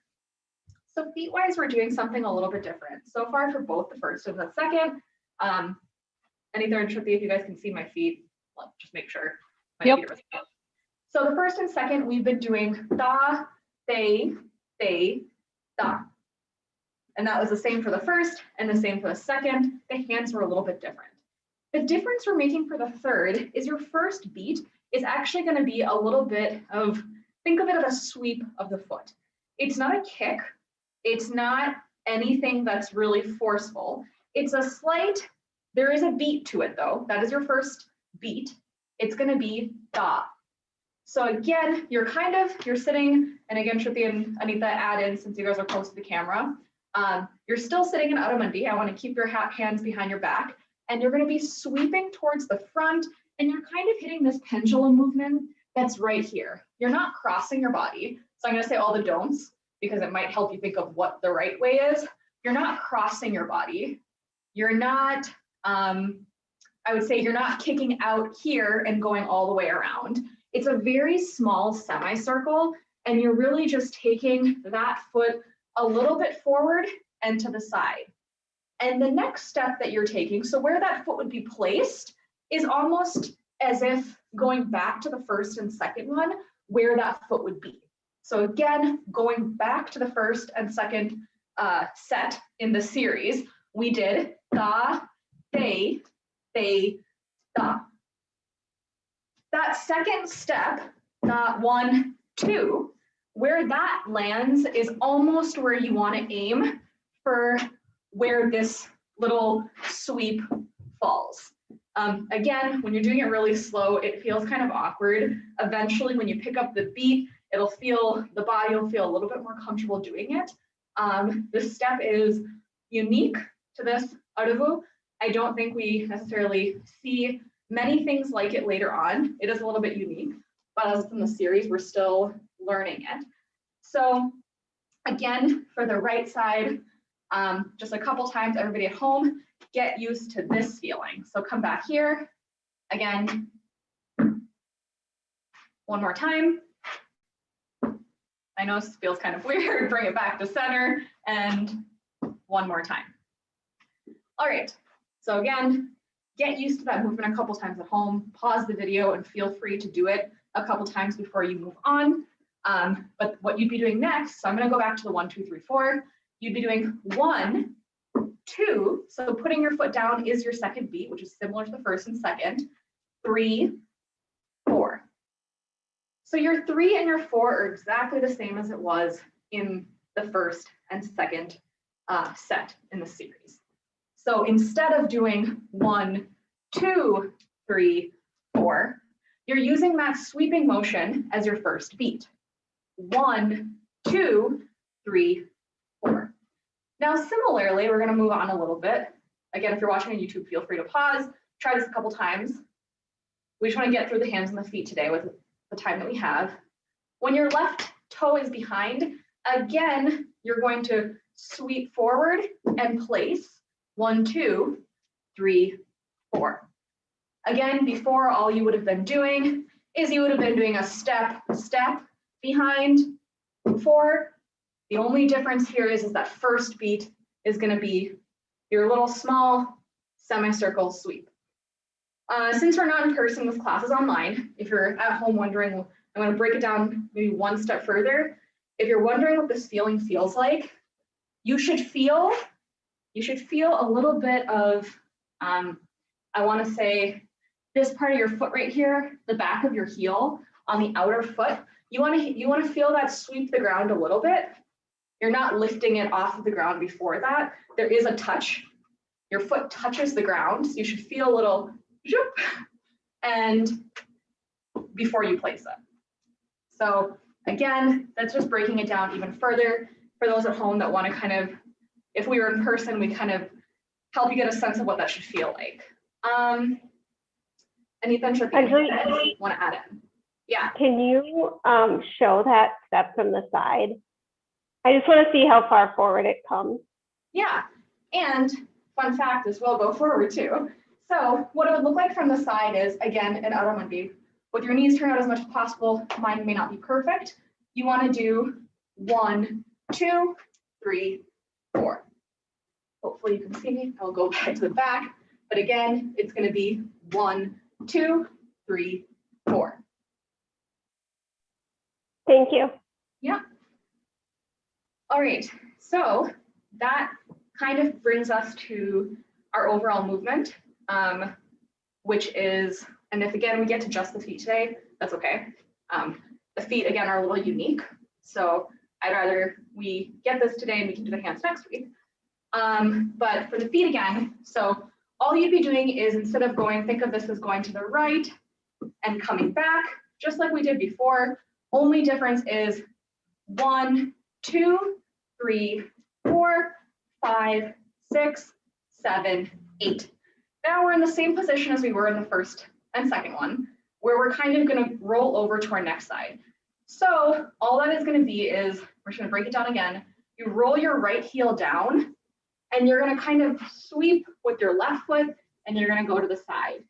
So feet wise, we're doing something a little bit different. So far for both the first and the second. Any third, if you guys can see my feet, well, just make sure my feet are up. So the first and second, we've been doing da, they, da. And that was the same for the first and the same for the second. The hands were a little bit different. The difference we're making for the third is your first beat is actually going to be a little bit of, think of it as a sweep of the foot. It's not a kick. It's not anything that's really forceful. It's a slight, there is a beat to it though. That is your first beat. It's going to be da. So again, you're sitting, and again, Shruti and Anita add in since you guys are close to the camera. You're still sitting in Adamandi. I want to keep your hands behind your back, and you're going to be sweeping towards the front, and you're kind of hitting this pendulum movement that's right here. You're not crossing your body. So I'm going to say all the don'ts because it might help you think of what the right way is. You're not crossing your body. You're not, I would say you're not kicking out here and going all the way around. It's a very small semicircle, and you're really just taking that foot a little bit forward and to the side. And the next step that you're taking, so where that foot would be placed is almost as if going back to the first and second one, where that foot would be. So again, going back to the first and second set in the series, we did da, they, da. That second step, 1, 2, where that lands is almost where you want to aim for where this little sweep falls. Again, when you're doing it really slow, it feels kind of awkward. Eventually, when you pick up the beat, the body will feel a little bit more comfortable doing it. This step is unique to this Aravu. I don't think we necessarily see many things like it later on. It is a little bit unique, but as it's in the series, we're still learning it. So again, for the right side, just a couple times, everybody at home, get used to this feeling. So come back here, again, one more time. I know this feels kind of weird, bring it back to center, and one more time. All right, so again, get used to that movement a couple times at home, pause the video and feel free to do it a couple times before you move on. But what you'd be doing next, so I'm gonna go back to the 1, 2, 3, 4. You'd be doing 1, 2, so putting your foot down is your second beat, which is similar to the first and second, 3, 4. So your 3 and your 4 are exactly the same as it was in the first and second set in the series. So instead of doing 1, 2, 3, 4. You're using that sweeping motion as your first beat. 1, 2, 3, 4. Now, similarly, we're going to move on a little bit. Again, if you're watching on YouTube, feel free to pause. Try this a couple times. We just want to get through the hands and the feet today with the time that we have. When your left toe is behind, again, you're going to sweep forward and place 1, 2, 3, 4. Again, before, all you would have been doing is you would have been doing a step, step behind 4. The only difference here is that first beat is going to be your little small semicircle sweep. Since we're not in person, this class is online. If you're at home wondering, I'm going to break it down maybe one step further. If you're wondering what this feeling feels like, you should feel a little bit of, I want to say, this part of your foot right here, the back of your heel on the outer foot. You want to feel that sweep the ground a little bit. You're not lifting it off of the ground before that. There is a touch. Your foot touches the ground. So you should feel a little zoop, and before you place it. So again, that's just breaking it down even further for those at home that want to kind of, if we were in person, we kind of help you get a sense of what that should feel like. Anything you want to add in? Yeah. Can you show that step from the side? I just want to see how far forward it comes. Yeah, and fun fact is we'll go forward too. So what it would look like from the side is, again, an Adho with your knees turned out as much as possible. Mine may not be perfect. You want to do 1, 2, 3, 4. Hopefully you can see me. I'll go back to the back. But again, it's going to be 1, 2, 3, 4. Thank you. Yeah. All right. So that kind of brings us to our overall movement, which is, and if again we get to just the feet today, that's okay. The feet again are a little unique. So I'd rather we get this today and we can do the hands next week. But for the feet again, so all you'd be doing is instead of going, think of this as going to the right and coming back, just like we did before. Only difference is 1, 2, 3, 4, 5, 6, 7, 8. Now we're in the same position as we were in the first and second one, where we're kind of going to roll over to our next side. So all that is going to be is, we're just going to break it down again. You roll your right heel down, and you're going to kind of sweep with your left foot, and you're going to go to the side.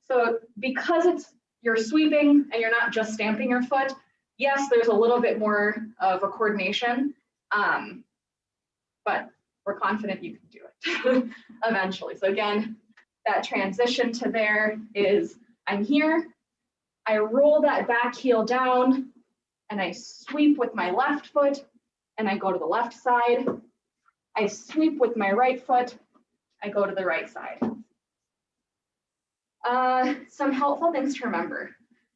So because you're sweeping and you're not just stamping your foot, yes, there's a little bit more of a coordination, but we're confident you can do it eventually. So again, that transition to there is, I'm here, I roll that back heel down, and I sweep with my left foot, and I go to the left side. I sweep with my right foot, I go to the right side. Some helpful things to remember.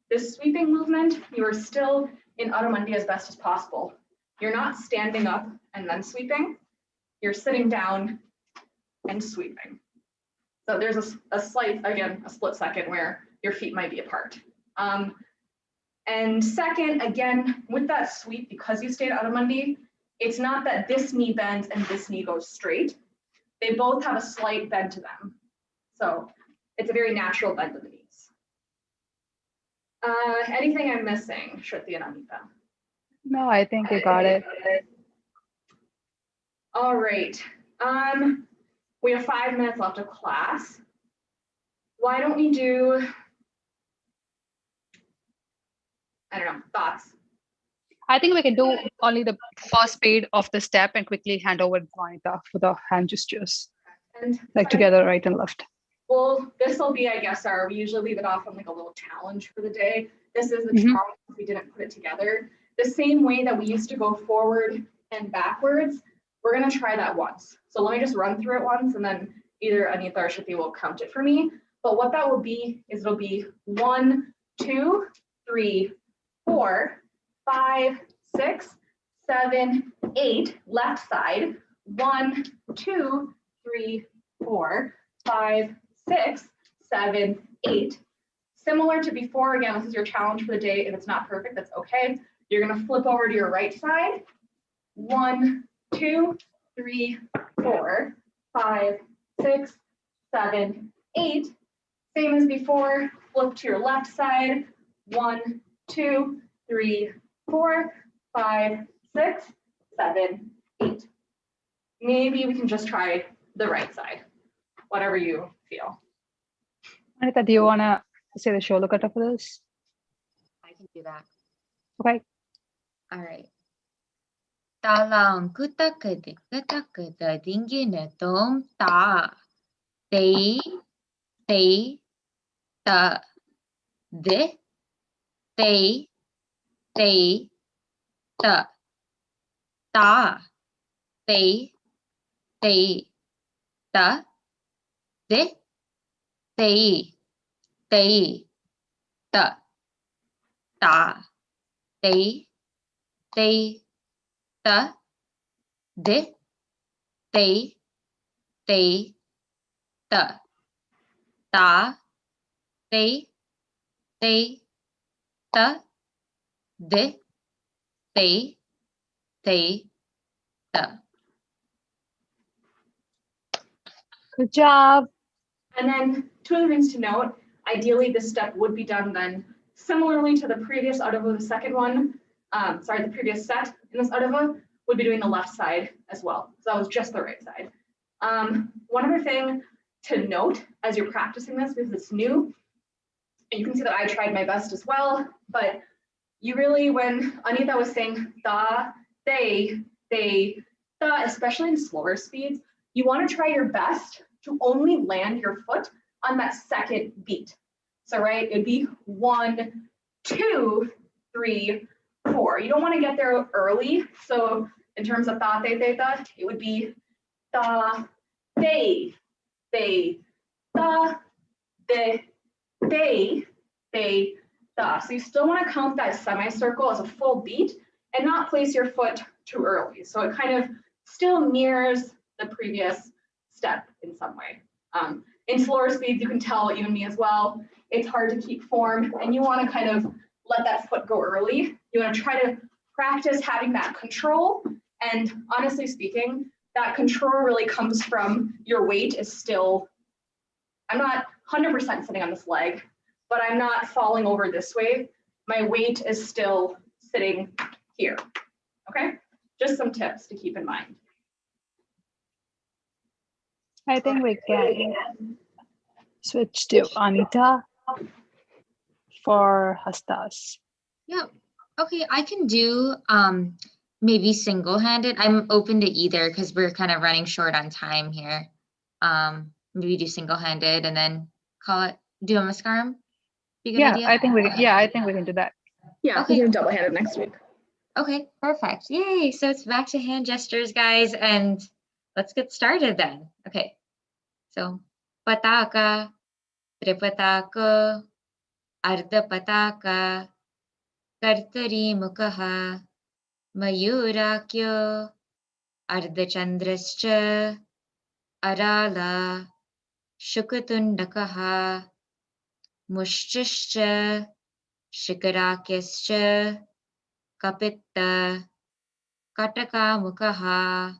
This sweeping movement, you are still in Adho Mundhi as best as possible. You're not standing up and then sweeping. You're sitting down and sweeping. So there's a slight, again, a split second where your feet might be apart. And second, again, with that sweep, because you stayed Adho Mundhi, it's not that this knee bends and this knee goes straight. They both have a slight bend to them. So it's a very natural bend of the knees. Anything I'm missing, Shruti and Anita? No, I think you got it. All right. We have 5 minutes left of class. Why don't we do, I don't know, thoughts? I think we can do only the first speed of the step and quickly hand over to Anita for the hand gestures, And like together, right and left. well, this will be, I guess, we usually leave it off on like a little challenge for the day. This is the challenge if we didn't put it together. The same way that we used to go forward and backwards, we're gonna try that once. So let me just run through it once, and then either Anita or Shruti will count it for me. But what that will be is it'll be 1, 2, 3, 4, 5, 6, 7, 8, left side. 1, 2, 3, 4, 5, 6, 7, 8. Similar to before, again, this is your challenge for the day. If it's not perfect, that's okay. You're gonna flip over to your right side. 1, 2, 3, 4, 5, 6, 7, 8. Same as before, flip to your left side. 1, 2, 3, 4, 5, 6, 7, 8. Maybe we can just try the right side, whatever you feel. Anita, do you want to say the shoulder cutter for this? I can do that. Okay. All right. Talang kutakade katakada dingina tom ta. They ta de they ta ta they ta de they ta ta they ta de they ta ta they ta de they ta. Good job. And then two other things to note, ideally this step would be done then similarly to the previous Adava, the second one, the previous set in this Adava would be doing the left side as well. So that was just the right side. One other thing to note as you're practicing this, because it's new, and you can see that I tried my best as well, but you really, when Anita was saying da, they, da, especially in slower speeds, you want to try your best to only land your foot on that second beat. So, right, it'd be 1, 2, 3, 4. You don't want to get there early. So in terms of da, they, da, it would be da, they, da, they, da. So you still want to count that semicircle as a full beat and not place your foot too early. So it kind of still mirrors the previous step in some way. In slower speeds, you can tell, even me as well, it's hard to keep form and you want to kind of let that foot go early. You want to try to practice having that control. And honestly speaking, that control really comes from your weight is still, I'm not 100% sitting on this leg, but I'm not falling over this way. My weight is still sitting here, okay? Just some tips to keep in mind. I think we can switch to Anita for Hastas. Yep. Okay, I can do maybe single-handed. I'm open to either because we're kind of running short on time here. Maybe do single-handed and then call it do a mascaram. Yeah, I think we can do that. Yeah, Okay. we can double-handed next week. Okay, perfect. Yay. So it's back to hand gestures, guys, and let's get started then. Okay. So pataka, tripataka, ardha pataka, kartari mukaha, mayurakyo, ardha chandrascha, arala, shukatundakaha, mushchishcha, shikarakyascha, kapitta, kataka mukaha,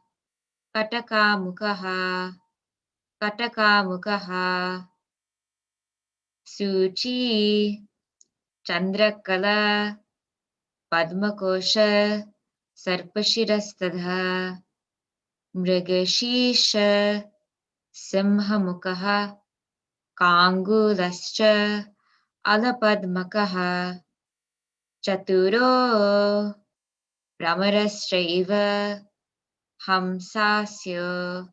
Suchi, Chandrakala, Padmakosha, Sarpashirastadha, Mrigashisha, Simhamukaha, Kangulascha, Alapadmakaha, Chaturo, Ramarasraiva, Hamsasyo,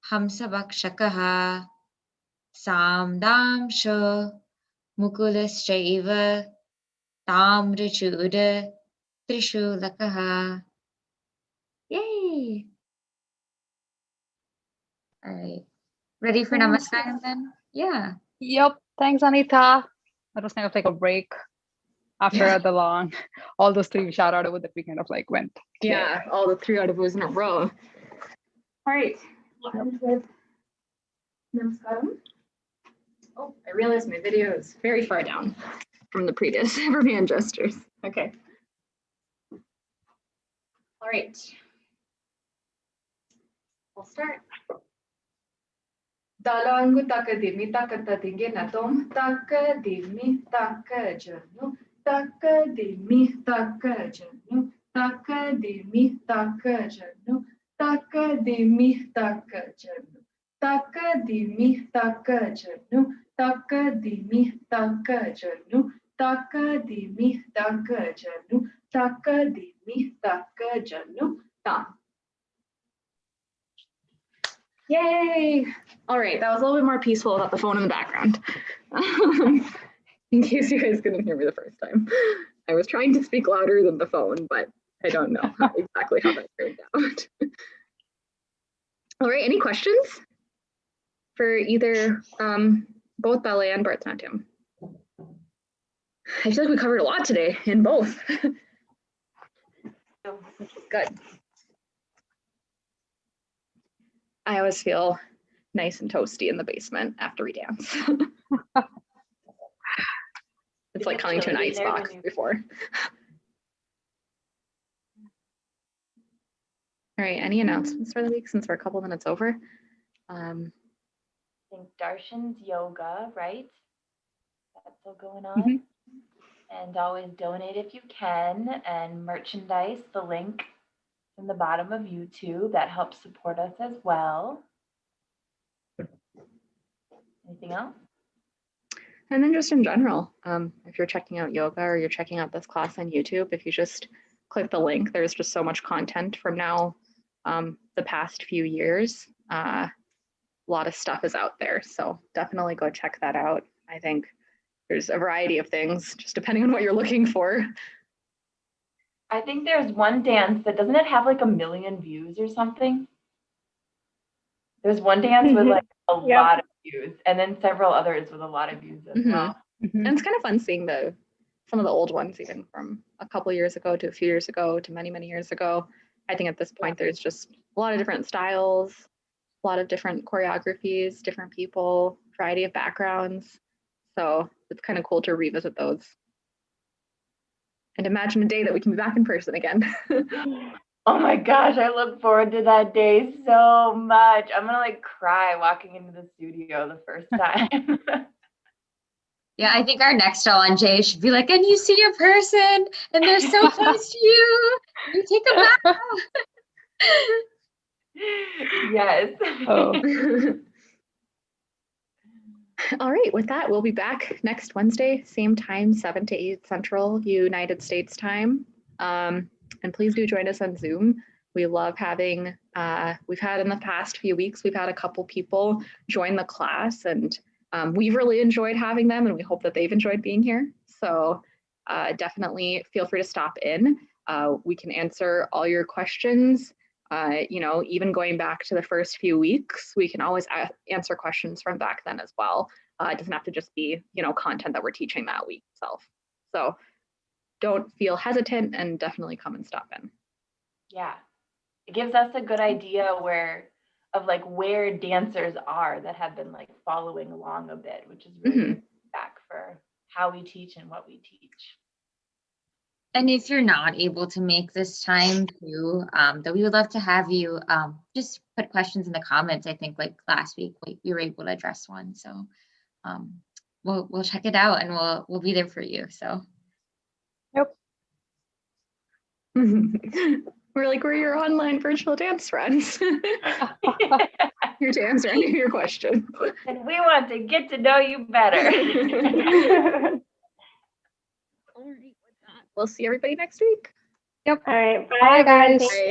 Hamsavakshakaha, Samdamsho, Mukulasraiva, Tamrachuda, Trishulakaha. Yay! All right. Ready for Namaskaram then? Yeah. Yep. Thanks, Anita. That was kind of like a break after the long, all those three shout out that we kind of like went. Yeah, all the 3 Adavas in a row. All right, we'll end with Namaskaram. Oh, I realized my video is very far down from the previous for hand gestures. Okay. All right. We'll start. Dalangu takadimi takatatinge natom takadimi takajanu takadimi takajanu takadimi takajanu takadimi takajanu takadimi takajanu takadimi takajanu takadimi takajanu takadimi takajanu ta. Yay! All right, that was a little bit more peaceful without the phone in the background. In case you guys couldn't hear me the first time. I was trying to speak louder than the phone, but I don't know exactly how that turned out. All right, any questions for either both ballet and Bharatanatyam? I feel like we covered a lot today in both. Good. I always feel nice and toasty in the basement after we dance. It's like coming to an ice box before. All right, any announcements for the week since we're a couple minutes over? I think Darshan's yoga, right? That's still going on. Mhm. And always donate if you can, and merchandise, the link in the bottom of YouTube, that helps support us as well. Anything else? And then just in general, if you're checking out yoga or you're checking out this class on YouTube, if you just click the link, there's just so much content from now, the past few years. A lot of stuff is out there, so definitely go check that out. I think there's a variety of things, just depending on what you're looking for. I think there's one dance that doesn't it have like 1 million views or something? There's one dance with like a lot of views, and then several others with a lot of views as well. And it's kind of fun seeing some of the old ones, even from a couple years ago to a few years ago to many, many years ago. I think at this point there's just a lot of different styles, a lot of different choreographies, different people, variety of backgrounds. So it's kind of cool to revisit those. And imagine a day that we can be back in person again. Oh my gosh, I look forward to that day so much. I'm gonna like cry walking into the studio the first time. Yeah, I think our next LNJ should be like, and you see a person and they're so close to you. You take a bow. Yes. Oh. All right, with that, we'll be back next Wednesday, same time, 7 to 8 Central United States time. And please do join us on Zoom. We love having, we've had in the past few weeks, we've had a couple people join the class, and we've really enjoyed having them, and we hope that they've enjoyed being here. So definitely feel free to stop in. We can answer all your questions. You know, even going back to the first few weeks, we can always answer questions from back then as well. It doesn't have to just be, you know, content that we're teaching that week itself. So don't feel hesitant and definitely come and stop in. Yeah. It gives us a good idea where dancers are that have been like following along a bit, which is really good feedback for how we teach and what we teach. And if you're not able to make this time too, that we would love to have you just put questions in the comments. I think like last week we were able to address one. So we'll check it out and we'll be there for you. So Yep. We're your online virtual dance friends. Here to answer any of your questions. And we want to get to know you better. All right, with that, we'll see everybody next week. Yep. All right. Bye, guys. Thank you.